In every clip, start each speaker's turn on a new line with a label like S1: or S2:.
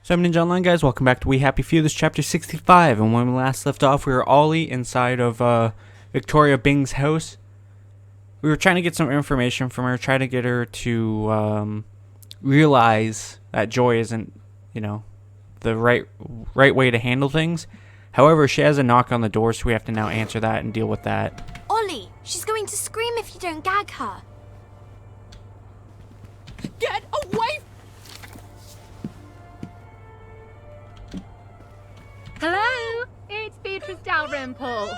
S1: So I'm Ninja Online, guys. Welcome back to We Happy Few. This is chapter 65, and when we last left off, we were Ollie inside of Victoria Bing's house. We were trying to get some information from her, try to get her to realize that joy isn't, the right way to handle things. However, she has a knock on the door, so we have to now answer that and deal with that.
S2: Ollie, she's going to scream if you don't gag her.
S3: Get away!
S4: Hello, it's Beatrice Dalrymple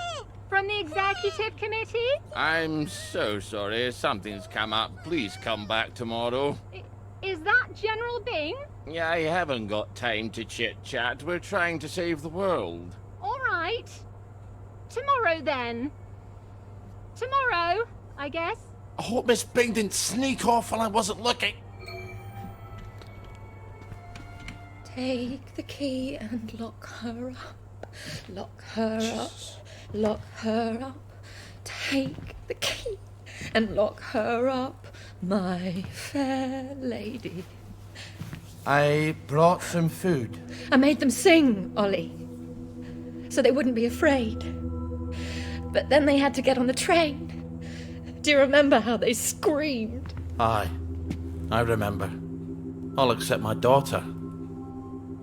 S4: from the Executive Committee.
S5: I'm so sorry. Something's come up. Please come back tomorrow.
S4: Is that General Bing?
S5: Yeah, I haven't got time to chit-chat. We're trying to save the world.
S4: All right. Tomorrow, then. Tomorrow, I guess.
S5: I hope Miss Bing didn't sneak off while I wasn't looking.
S3: Take the key and lock her up. Lock her up. Lock her up. Take the key and lock her up, my fair lady.
S6: I brought some food.
S3: I made them sing, Ollie, so they wouldn't be afraid. But then they had to get on the train. Do you remember how they screamed?
S6: Aye, I remember. All except my daughter.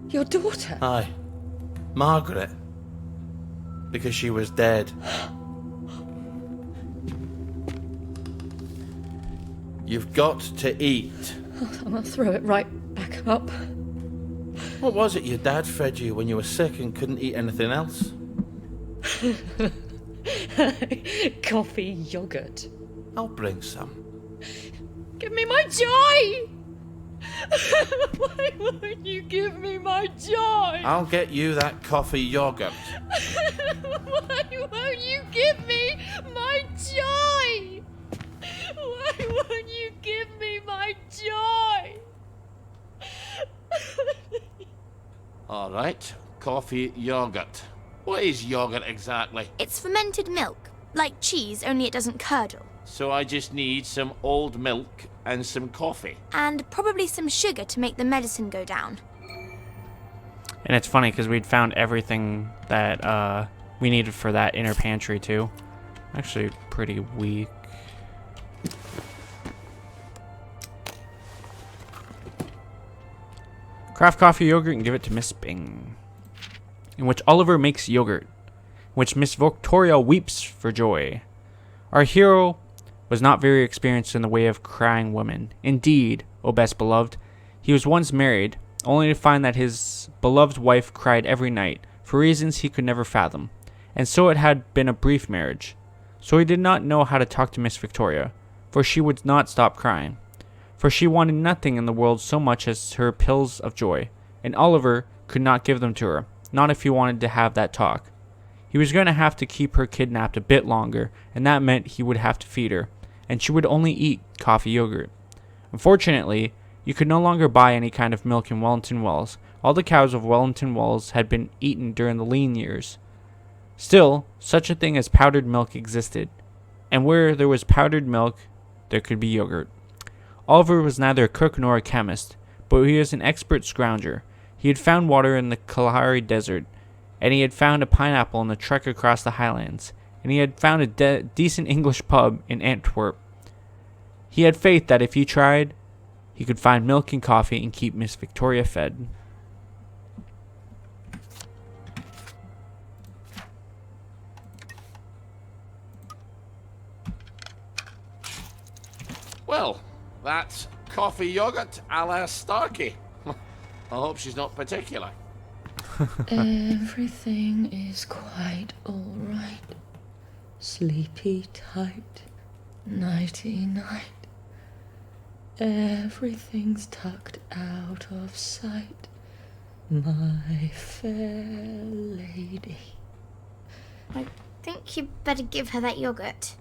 S3: Your daughter?
S6: Aye, Margaret. Because she was dead. You've got to eat.
S3: I'll throw it right back up.
S6: What was it your dad fed you when you were sick and couldn't eat anything else?
S3: Coffee yogurt.
S6: I'll bring some.
S3: Give me my joy! Why won't you give me my joy?
S6: I'll get you that coffee yogurt.
S3: Why won't you give me my joy? Why won't you give me my joy?
S5: All right, coffee yogurt. What is yogurt exactly?
S2: It's fermented milk, like cheese, only it doesn't curdle.
S5: So I just need some old milk and some coffee.
S2: And probably some sugar to make the medicine go down.
S1: And it's funny because we'd found everything that we needed for that inner pantry too. Actually, pretty weak. Craft coffee yogurt and give it to Miss Bing. In which Oliver makes yogurt. In which Miss Victoria weeps for joy. Our hero was not very experienced in the way of crying women. Indeed, O best beloved, he was once married, only to find that his beloved wife cried every night, for reasons he could never fathom. And so it had been a brief marriage. So he did not know how to talk to Miss Victoria, for she would not stop crying. For she wanted nothing in the world so much as her pills of joy, and Oliver could not give them to her, not if he wanted to have that talk. He was going to have to keep her kidnapped a bit longer, and that meant he would have to feed her, and she would only eat coffee yogurt. Unfortunately, you could no longer buy any kind of milk in Wellington Wells. All the cows of Wellington Wells had been eaten during the lean years. Still, such a thing as powdered milk existed, and where there was powdered milk, there could be yogurt. Oliver was neither a cook nor a chemist, but he was an expert scrounger. He had found water in the Kalahari Desert, and he had found a pineapple in the trek across the highlands, and he had found a decent English pub in Antwerp. He had faith that if he tried, he could find milk and coffee and keep Miss Victoria fed.
S5: Well, that's coffee yogurt a la Starkey. I hope she's not particular.
S3: Everything is quite all right. Sleepy tight, nighty night. Everything's tucked out of sight, my fair lady.
S2: I think you better give her that yogurt.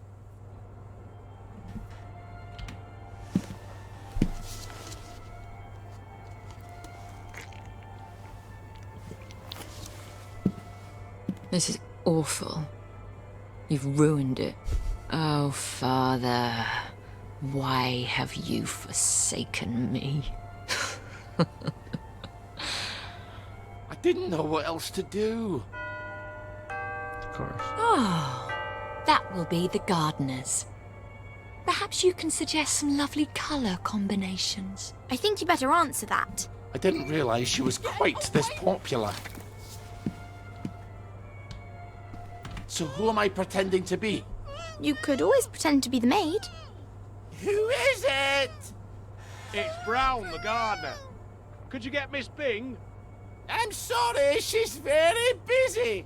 S7: This is awful. You've ruined it. Oh, Father, why have you forsaken me?
S5: didn't know what else to do.
S1: Of course.
S7: Oh, that will be the gardeners. Perhaps you can suggest some lovely colour combinations.
S2: I think you better answer that.
S5: I didn't realise she was quite this popular. So who am I pretending to be?
S2: You could always pretend to be the maid.
S5: Who is it?
S8: It's Brown, the gardener. Could you get Miss Bing?
S5: I'm sorry, she's very busy.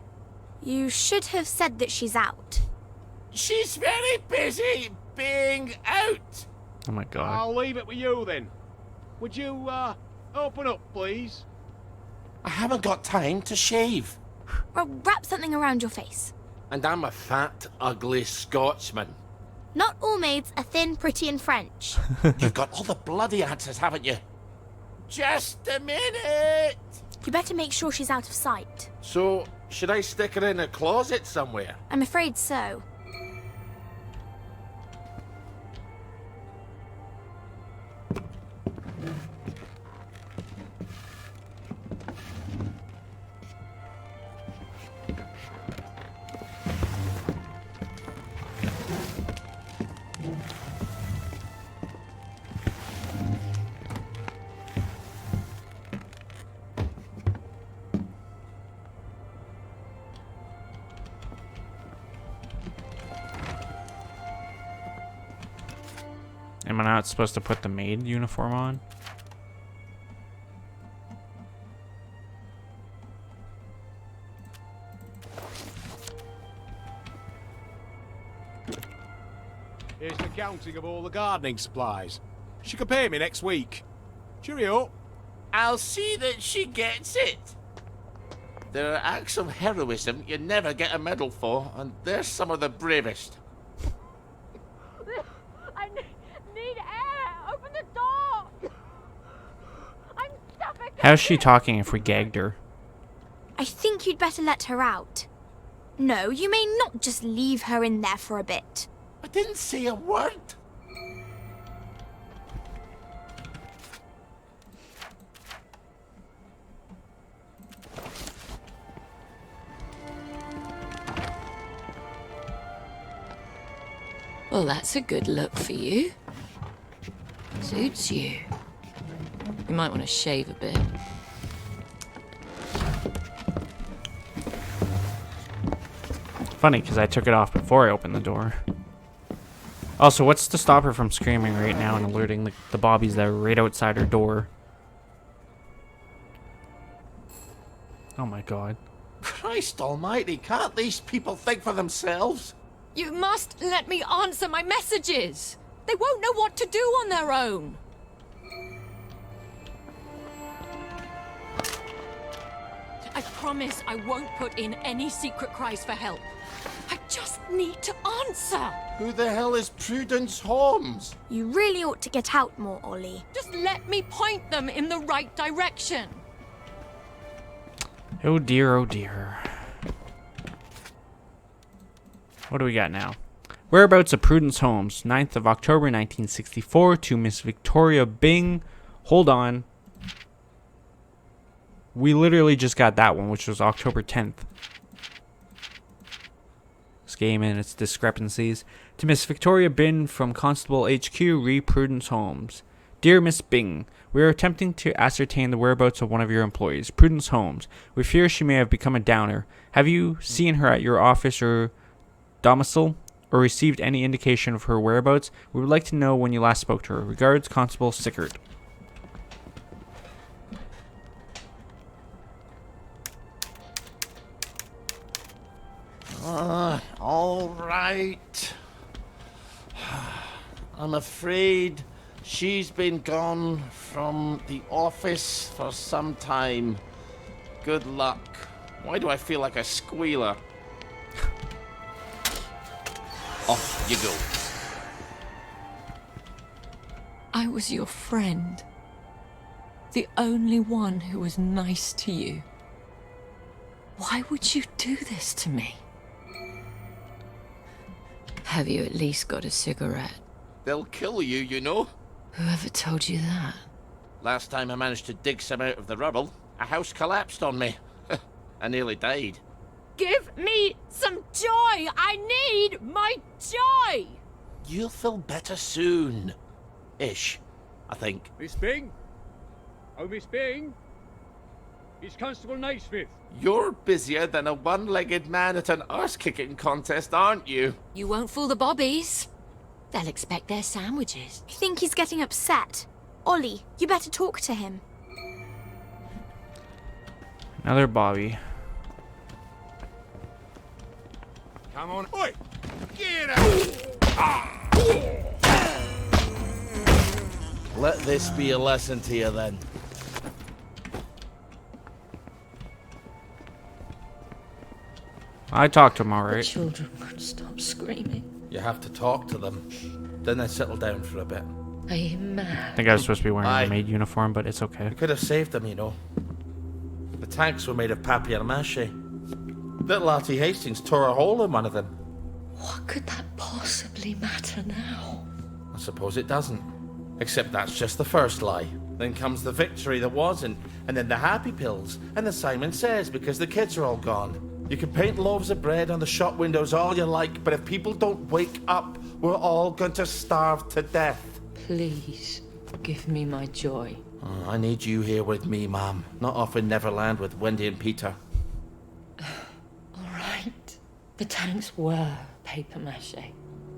S2: You should have said that she's out.
S5: She's very busy being out.
S1: Oh my god.
S8: I'll leave it with you then. Would you, open up, please?
S5: I haven't got time to shave.
S2: Or wrap something around your face.
S5: And I'm a fat, ugly Scotsman.
S2: Not all maids are thin, pretty, and French.
S5: You've got all the bloody answers, haven't you? Just a minute.
S2: You better make sure she's out of sight.
S6: So, should I stick her in a closet somewhere?
S2: I'm afraid so.
S1: Am I not supposed to put the maid uniform on?
S8: Here's the counting of all the gardening supplies. She can pay me next week. Cheerio.
S5: I'll see that she gets it. There are acts of heroism you never get a medal for, and they're some of the bravest.
S4: I need air. Open the door. I'm suffocating.
S1: How's she talking if we gagged her?
S2: I think you'd better let her out. No, you may not just leave her in there for a bit.
S5: I didn't say a word.
S7: Well, that's a good look for you. Suits you. You might want to shave a bit.
S1: Funny, because I took it off before I opened the door. Also, what's to stop her from screaming right now and alerting the bobbies that are right outside her door? Oh my god.
S5: Christ almighty, can't these people think for themselves?
S7: You must let me answer my messages. They won't know what to do on their own. I promise I won't put in any secret cries for help. I just need to answer.
S5: Who the hell is Prudence Holmes?
S2: You really ought to get out more, Ollie.
S7: Just let me point them in the right direction.
S1: Oh dear, oh dear. What do we got now? Whereabouts of Prudence Holmes, 9th of October 1964 to Miss Victoria Bing. Hold on. We literally just got that one, which was October 10th. This game and its discrepancies. To Miss Victoria Bing from Constable HQ, re Prudence Holmes. Dear Miss Bing, we are attempting to ascertain the whereabouts of one of your employees, Prudence Holmes. We fear she may have become a downer. Have you seen her at your office or domicile, or received any indication of her whereabouts? We would like to know when you last spoke to her. Regards, Constable Sickert.
S5: All right. I'm afraid she's been gone from the office for some time. Good luck. Why do I feel like a squealer? Off you go.
S7: I was your friend. The only one who was nice to you. Why would you do this to me? Have you at least got a cigarette?
S5: They'll kill you, you know.
S7: Whoever told you that?
S5: Last time I managed to dig some out of the rubble, a house collapsed on me. I nearly died.
S4: Give me some joy! I need my joy!
S5: You'll feel better soon. Ish, I think.
S9: Miss Bing? Oh, Miss Bing? It's Constable Naismith.
S5: You're busier than a one-legged man at an arse-kicking contest, aren't you?
S7: You won't fool the bobbies. They'll expect their sandwiches.
S2: I think he's getting upset. Ollie, you better talk to him.
S1: Another Bobby.
S8: Come on. Oi! Get out!
S6: Let this be a lesson to you then.
S1: I talked to him
S7: The
S1: alright.
S7: children won't stop screaming.
S6: You have to talk to them. Then they settle down for a bit.
S7: Are you
S1: I
S7: mad?
S1: think I was supposed to be wearing
S6: Aye.
S1: a maid uniform, but it's okay.
S6: We could have saved them, you know. The tanks were made of papier-mâché. Little Artie Hastings tore a hole in one of them.
S7: What could that possibly matter now?
S6: I suppose it doesn't. Except that's just the first lie. Then comes the victory that wasn't, and then the happy pills, and the Simon Says because the kids are all gone. You can paint loaves of bread on the shop windows all you like, but if people don't wake up, we're all going to starve to death.
S7: Please, give me my joy.
S6: Oh, I need you here with me, Mom. Not off in Neverland with Wendy and Peter.
S7: All right. The tanks were paper mache.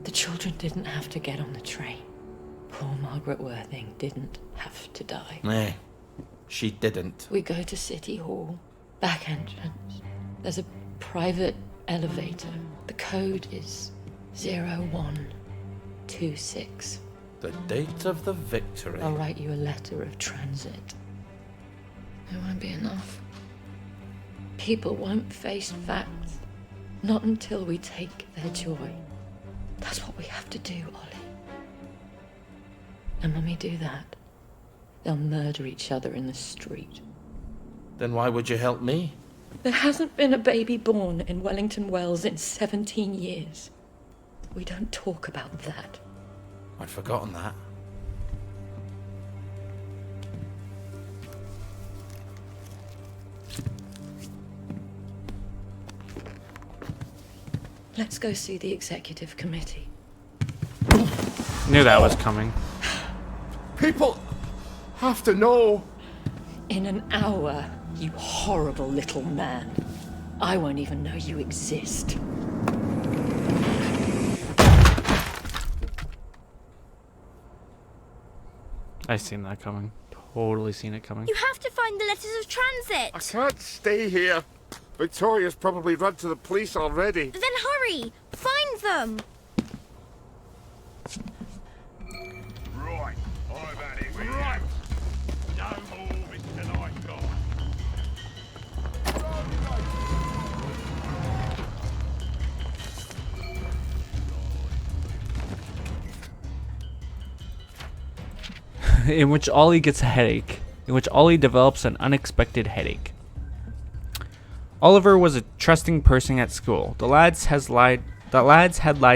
S7: The children didn't have to get on the train. Poor Margaret Worthing didn't have to die.
S6: Nay, she didn't.
S7: We go to City Hall, back entrance. There's a private elevator. The code is 0126.
S6: The date of the victory.
S7: I'll write you a letter of transit. It won't be enough. People won't face facts. Not until we take their joy. That's what we have to do, Ollie. And when we do that, they'll murder each other in the street.
S6: Then why would you help me?
S7: There hasn't been a baby born in Wellington Wells in 17 years. We don't talk about that.
S6: I'd forgotten that.
S7: Let's go see the executive committee.
S1: Knew that was coming.
S8: People have to know.
S7: In an hour, you horrible little man. I won't even know you exist.
S1: I seen that coming. Totally seen it coming.
S2: You have to find the letters of transit.
S8: I can't stay here. Victoria's probably run to the police already.
S2: Then hurry! Find them!
S8: Right, I've had it with right. No more, Mr. Nice Guy.
S1: In which Ollie gets a headache. In which Ollie develops an unexpected headache. Oliver was a trusting person at school. The lads had lied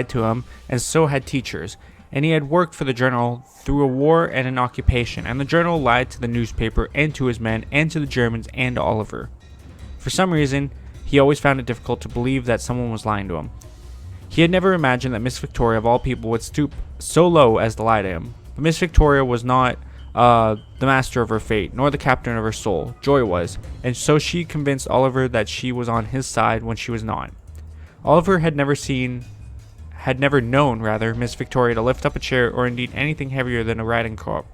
S1: to him, and so had teachers. And he had worked for the journal through a war and an occupation, and the journal lied to the newspaper and to his men and to the Germans and to Oliver. For some reason, he always found it difficult to believe that someone was lying to him. He had never imagined that Miss Victoria of all people would stoop so low as to lie to him. But Miss Victoria was not the master of her fate, nor the captain of her soul. Joy was, and so she convinced Oliver that she was on his side when she was not. Oliver had never known Miss Victoria to lift up a chair or indeed anything heavier than a riding crop.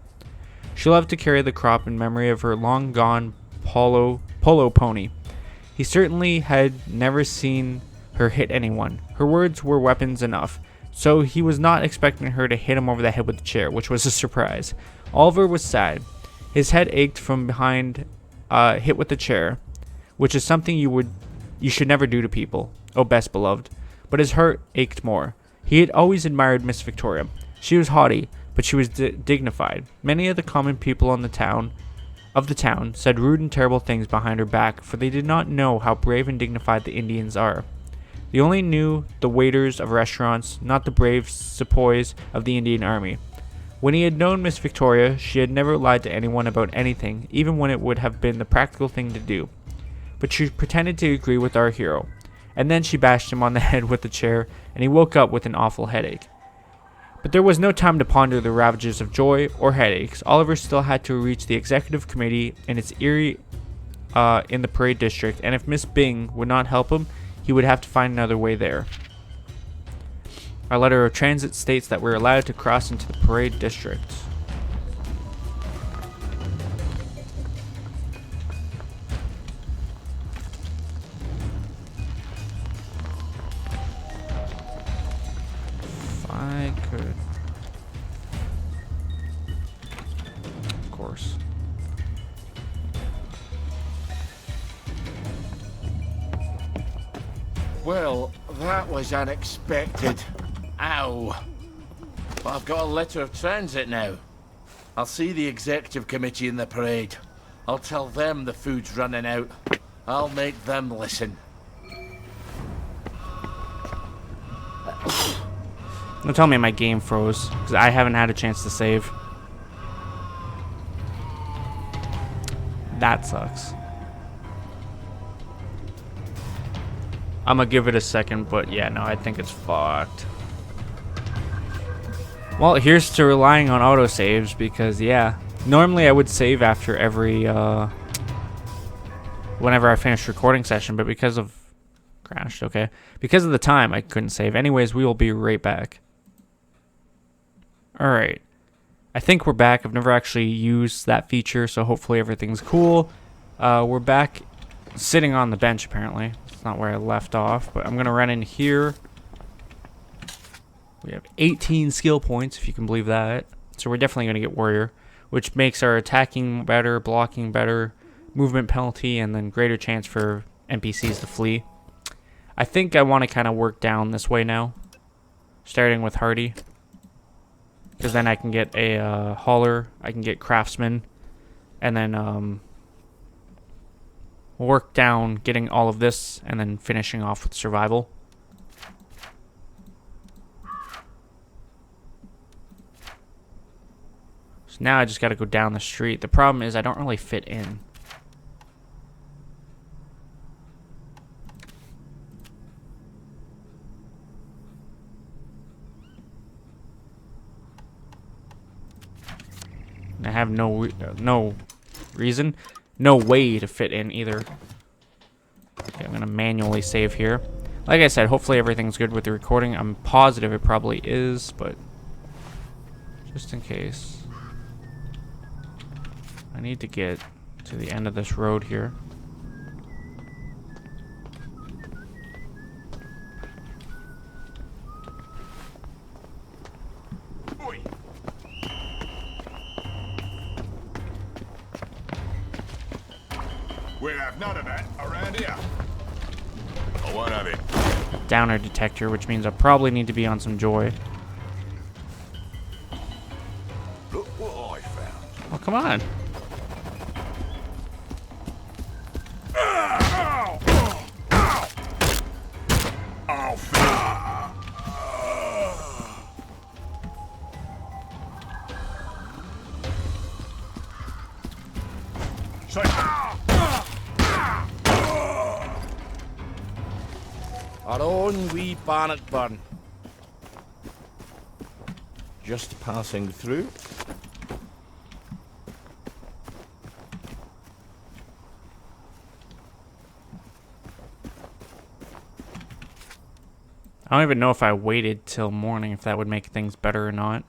S1: She loved to carry the crop in memory of her long-gone polo pony. He certainly had never seen her hit anyone. Her words were weapons enough, so he was not expecting her to hit him over the head with the chair, which was a surprise. Oliver was sad. His head ached from behind hit with the chair, which is something you should never do to people, oh best beloved. But his heart ached more. He had always admired Miss Victoria. She was haughty, but she was dignified. Many of the common people of the town said rude and terrible things behind her back, for they did not know how brave and dignified the Indians are. They only knew the waiters of restaurants, not the brave sepoys of the Indian army. When he had known Miss Victoria, she had never lied to anyone about anything, even when it would have been the practical thing to do. but she pretended to agree with our hero. And then she bashed him on the head with the chair, and he woke up with an awful headache. But there was no time to ponder the ravages of joy or headaches. Oliver still had to reach the executive committee in its eerie in the parade district, and if Miss Bing would not help him, he would have to find another way there. Our letter of transit states that we're allowed to cross into the parade district. If I could... Of course.
S5: Well, that was unexpected. Ow. But I've got a letter of transit now. I'll see the executive committee in the parade. I'll tell them the food's running out. I'll make them listen.
S1: Don't tell me my game froze, because I haven't had a chance to save. That sucks. I'm gonna give it a second, but yeah, no, I think it's fucked. Well, here's to relying on autosaves, because yeah, normally I would save after every, whenever I finish recording session, but because of, crashed, okay. Because of the time, I couldn't save. Anyways, we will be right back. Alright. I think we're back. I've never actually used that feature, so hopefully everything's cool. We're back sitting on the bench, apparently. It's not where I left off, but I'm going to run in here. We have 18 skill points, if you can believe that. So we're definitely going to get warrior, which makes our attacking better, blocking better, movement penalty, and then greater chance for NPCs to flee. I think I want to kind of work down this way now, starting with Hardy. Because then I can get a hauler, I can get craftsman, and then work down getting all of this, and then finishing off with survival. So now I just got to go down the street. The problem is I don't really fit in. I have no reason, no way to fit in either. Okay, I'm gonna manually save here. Like I said, hopefully everything's good with the recording. I'm positive it probably is, but just in case. I need to get to the end of this road here.
S10: We'll have none of that around here. I won't have it.
S1: Downer detector, which means I probably need to be on some joy.
S10: Look what I found.
S1: Oh, come on.
S5: Our own wee Bannockburn. Just passing through.
S1: I don't even know if I waited till morning, if that would make things better or not.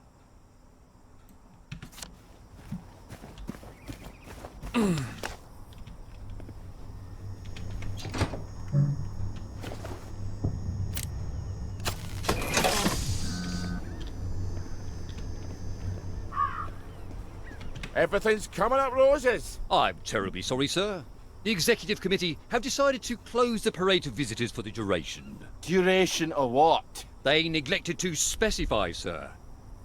S5: Everything's coming up roses.
S9: I'm terribly sorry, sir. The executive committee have decided to close the parade to visitors for the duration.
S5: Duration of what?
S9: They neglected to specify, sir.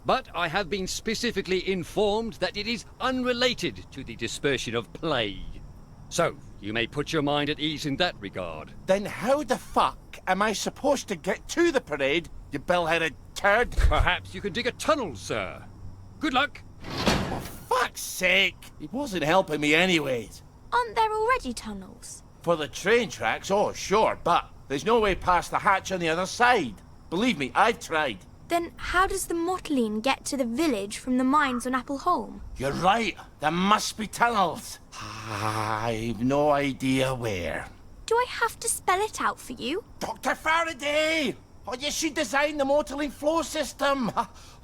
S9: But I have been specifically informed that it is unrelated to the dispersion of plague. So, you may put your mind at ease in that regard.
S5: Then how the fuck am I supposed to get to the parade, you bell-headed turd?
S9: Perhaps you can dig a tunnel, sir. Good luck.
S5: For fuck's sake! It wasn't helping me anyways.
S2: Aren't there already tunnels?
S5: For the train tracks, oh sure, but there's no way past the hatch on the other side. Believe me, I've tried.
S2: Then how does the Morteline get to the village from the mines on Appleholm?
S5: You're right, there must be tunnels. I've no idea where.
S2: Do I have to spell it out for you?
S5: Dr. Faraday! Oh, yes, she designed the Morteline flow system.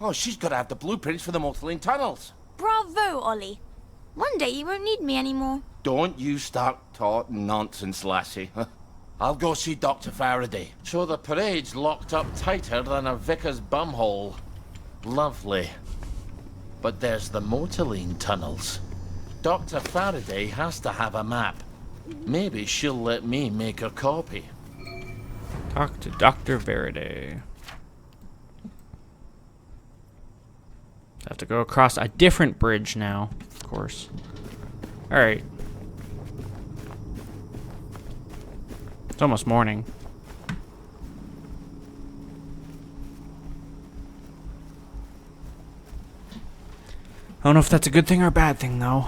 S5: Oh, she's got to have the blueprints for the Morteline tunnels.
S2: Bravo, Ollie. One day you won't need me anymore.
S5: Don't you start talking nonsense, lassie. I'll go see Dr. Faraday. So the parade's locked up tighter than a vicar's bumhole. Lovely. But there's the Morteline tunnels. Dr. Faraday has to have a map. Maybe she'll let me make a copy.
S1: Talk to Dr. Faraday. Have to go across a different bridge now, of course. Alright. It's almost morning. I don't know if that's a good thing or a bad thing, though.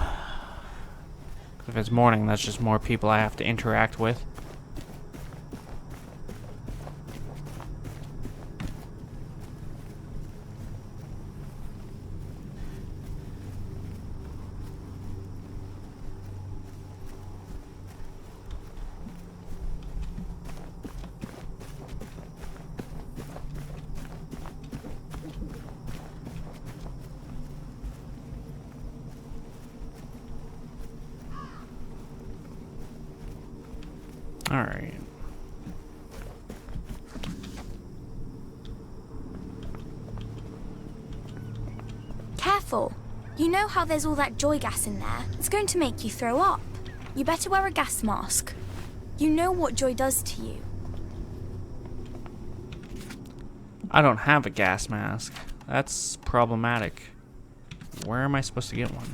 S1: If it's morning, that's just more people I have to interact with. Alright.
S2: Careful. You know how there's all that joy gas in there? It's going to make you throw up. You better wear a gas mask. You know what joy does to you.
S1: I don't have a gas mask. That's problematic. Where am I supposed to get one?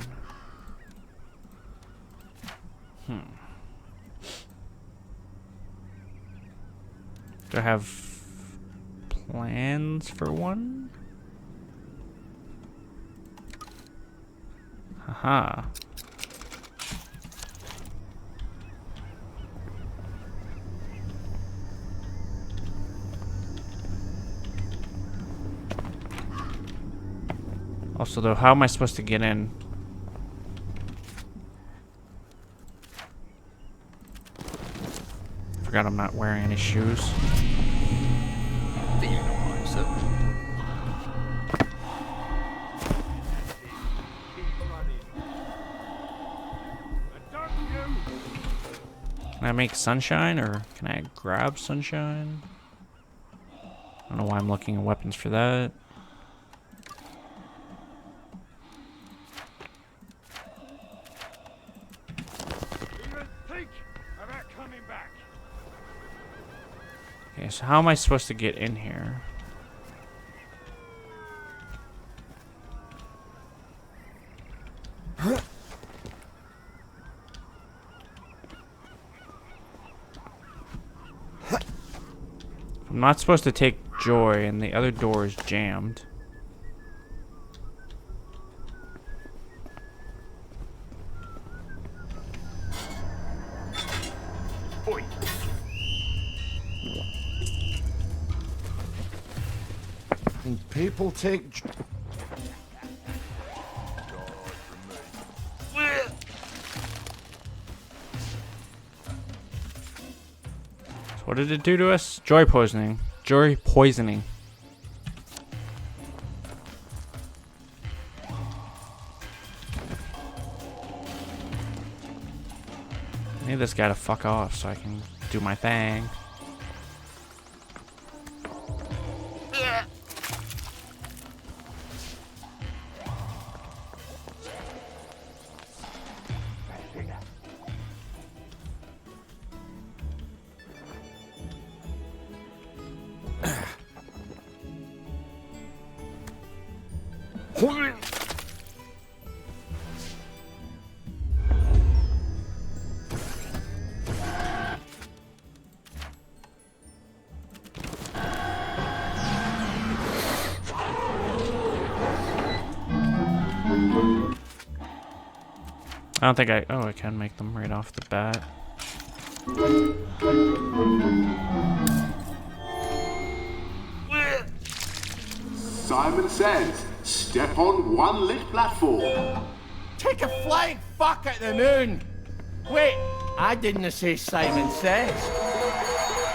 S1: Do I have plans for one? Haha. Also, though, how am I supposed to get in? Forgot I'm not wearing any shoes.
S9: Feeling alright, sir?
S1: Can I make sunshine, or can I grab sunshine? I don't know why I'm looking at weapons for that. Okay, so how am I supposed to get in here? I'm not supposed to take Joy, and the other door is jammed.
S5: And people take...
S1: What did it do to us? Joy poisoning. Joy poisoning. I need this guy to fuck off so I can do my thing. I don't think I... Oh, I can make them right off the bat.
S11: Simon Says, step on one lit platform.
S5: Take a flying fuck at the moon! Wait, I didn't say Simon Says.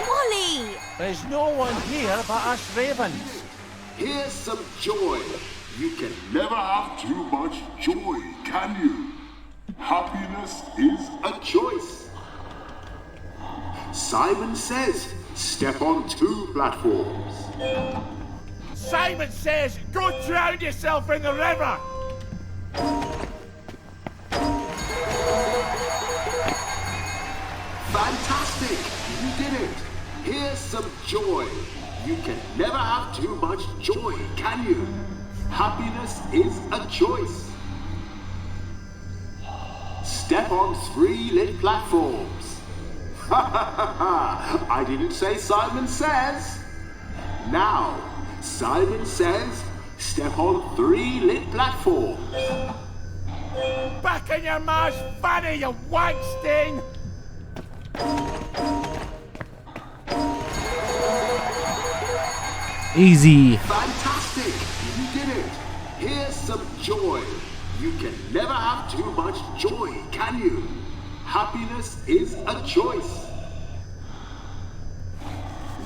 S2: Ollie!
S5: There's no one here but us ravens.
S11: Here's some joy. You can never have too much joy, can you? Happiness is a choice. Simon Says, step on 2 platforms.
S5: Simon Says, go drown yourself in the river!
S11: Fantastic! You did it! Here's some joy. You can never have too much joy, can you? Happiness is a choice. Step on 3 lit platforms. Ha ha ha ha! I didn't say Simon Says. Now, Simon Says, step on 3 lit platforms.
S5: Back in your ma's fanny, you wank stain!
S1: Easy.
S11: Fantastic! You did it! Here's some joy. You can never have too much joy, can you? Happiness is a choice.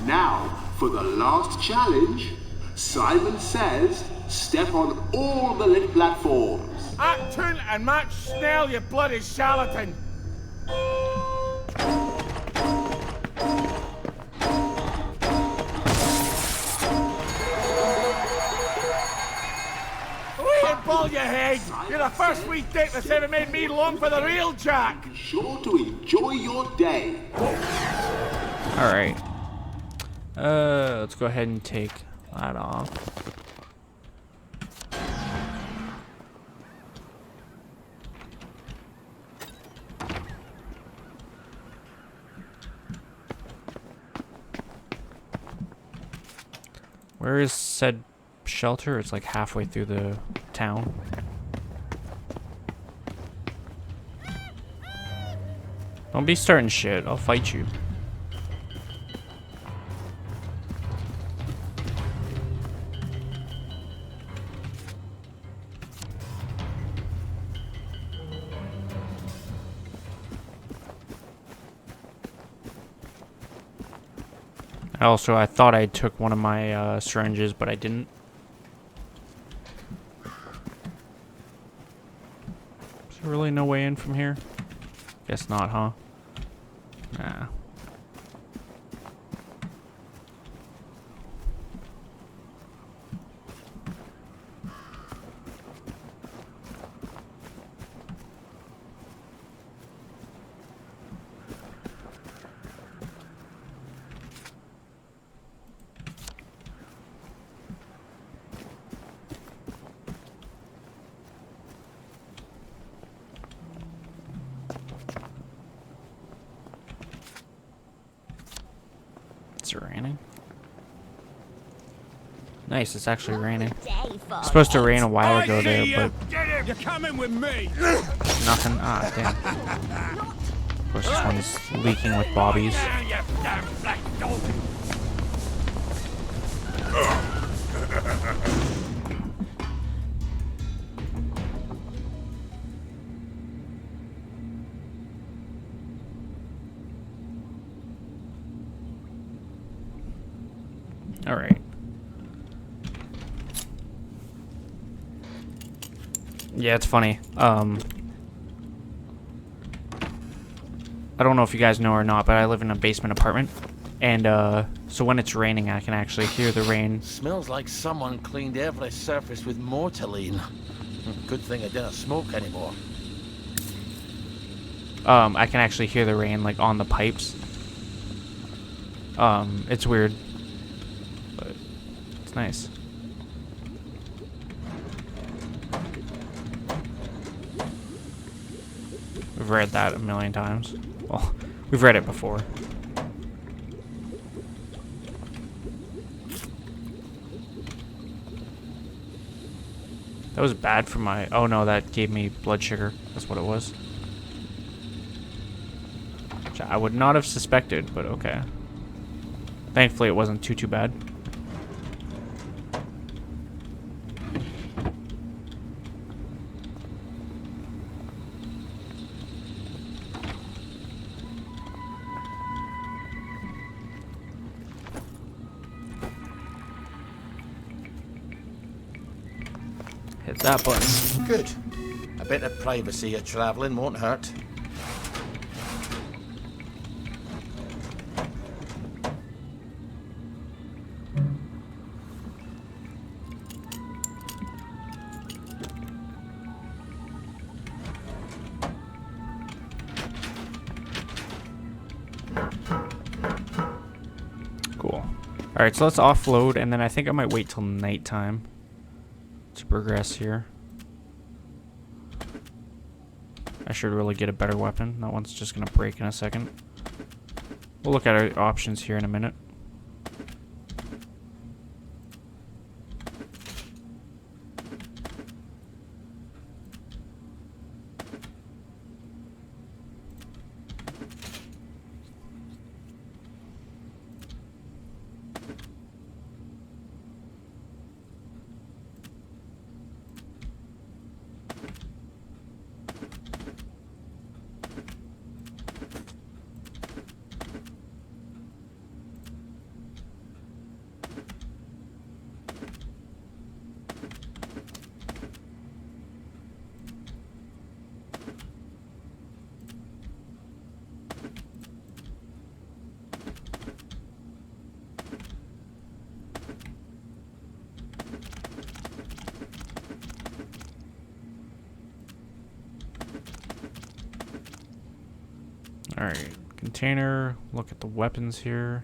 S11: Now, for the last challenge, Simon Says, step on all the lit platforms.
S5: Act tune and match Snell, you bloody charlatan! Ball your head! You're the first wee dick that's ever made me long for the real Jack!
S11: Sure to enjoy your day.
S1: Alright. Let's go ahead and take that off. Where is said shelter? It's like halfway through the town. Don't be starting shit. I'll fight you. Also, I thought I took one of my syringes, but I didn't. Is there really no way in from here? Guess not, huh? Nah. It's raining. Nice, it's actually raining. It's supposed to rain a while ago there, but
S8: You're coming with me.
S1: nothing. Ah, damn. Of course, this one's leaking with bobbies. All right. Yeah, it's funny. I don't know if you guys know or not, but I live in a basement apartment, and so when it's raining, I can actually hear the rain.
S5: Smells like someone cleaned every surface with Mortaline. Good thing I didn't smoke anymore.
S1: I can actually hear the rain like on the pipes. It's weird, but it's nice. We've read that a million times. Well, we've read it before. That was bad for my... Oh no, that gave me blood sugar. That's what it was. Which I would not have suspected, but okay. Thankfully, it wasn't too bad. Hit that button.
S6: Good. A bit of privacy of travelling won't hurt.
S1: Cool. Alright, so let's offload, and then I think I might wait till nighttime to progress here. I should really get a better weapon. That one's just gonna break in a second. We'll look at our options here in a minute. Alright, container, look at the weapons here.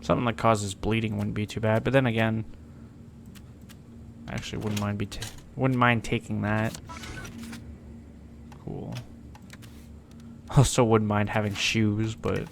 S1: Something that causes bleeding wouldn't be too bad, but then again, I actually wouldn't mind taking that. Cool. Also wouldn't mind having shoes, but